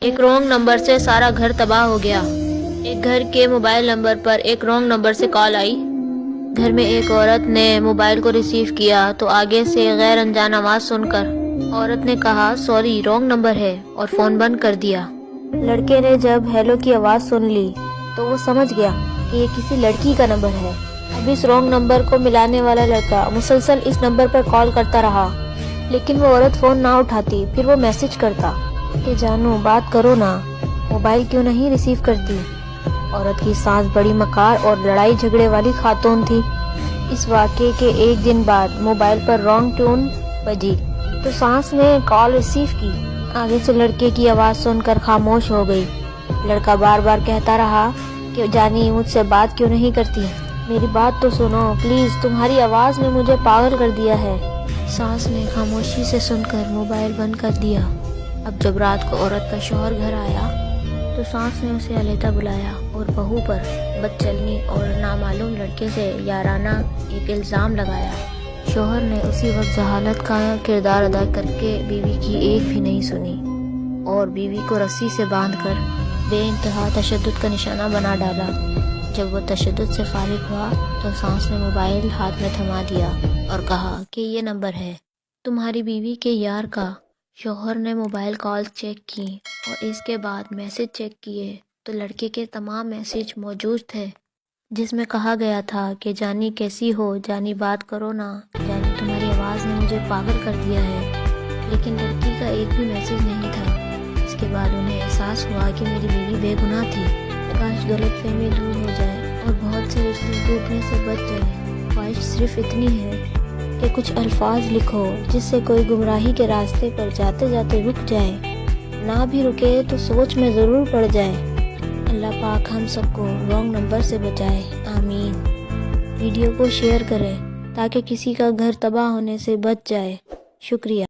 ایک wrong number سے سارا گھر تباہ ہو گیا۔ ایک گھر کے موبائل نمبر پر ایک رانگ نمبر سے کال آئی۔ گھر میں ایک عورت نے موبائل کو ریسیو کیا تو آگے سے غیر انجان آواز سن کر عورت نے کہا سوری رانگ نمبر ہے اور فون بند کر دیا۔ لڑکے نے جب ہیلو کی آواز سن لی تو وہ سمجھ گیا کہ یہ کسی لڑکی کا نمبر ہے۔ اب اس رانگ نمبر کو ملانے والا لڑکا مسلسل اس نمبر پر کال کرتا رہا، لیکن وہ عورت فون نہ اٹھاتی۔ پھر وہ میسج کرتا کہ جانو بات کرو نا، موبائل کیوں نہیں ریسیو کرتی۔ عورت کی سانس بڑی مکار اور لڑائی جھگڑے والی خاتون تھی۔ اس واقعے کے ایک دن بعد موبائل پر رانگ ٹون بجی تو سانس نے کال ریسیو کی۔ آگے سے لڑکے کی آواز سن کر خاموش ہو گئی۔ لڑکا بار بار کہتا رہا کہ جانی مجھ سے بات کیوں نہیں کرتی، میری بات تو سنو پلیز، تمہاری آواز نے مجھے پاگل کر دیا ہے۔ سانس نے خاموشی سے سن کر موبائل بند کر دیا۔ اب جب رات کو عورت کا شوہر گھر آیا تو سانس نے اسے علیحدہ بلایا اور بہو پر بد چلنی اور نامعلوم لڑکے سے یارانہ ایک الزام لگایا۔ شوہر نے اسی وقت جہالت کا کردار ادا کر کے بیوی کی ایک بھی نہیں سنی اور بیوی کو رسی سے باندھ کر بے انتہا تشدد کا نشانہ بنا ڈالا۔ جب وہ تشدد سے فارغ ہوا تو سانس نے موبائل ہاتھ میں تھما دیا اور کہا کہ یہ نمبر ہے تمہاری بیوی کے یار کا۔ شوہر نے موبائل کال چیک کی اور اس کے بعد میسج چیک کیے تو لڑکے کے تمام میسج موجود تھے، جس میں کہا گیا تھا کہ جانی کیسی ہو، جانی بات کرو نا، جانی تمہاری آواز نے مجھے پاگل کر دیا ہے۔ لیکن لڑکی کا ایک بھی میسج نہیں تھا۔ اس کے بعد انہیں احساس ہوا کہ میری بیوی بے گناہ تھی، کاش غلط فہمی دور ہو جائے اور بہت سے رشتے ٹوٹنے سے بچ جائے۔ خواہش صرف اتنی ہے کہ کچھ الفاظ لکھو جس سے کوئی گمراہی کے راستے پر جاتے جاتے رک جائے، نہ بھی رکے تو سوچ میں ضرور پڑ جائے۔ اللہ پاک ہم سب کو رانگ نمبر سے بچائے، آمین۔ ویڈیو کو شیئر کریں تاکہ کسی کا گھر تباہ ہونے سے بچ جائے۔ شکریہ۔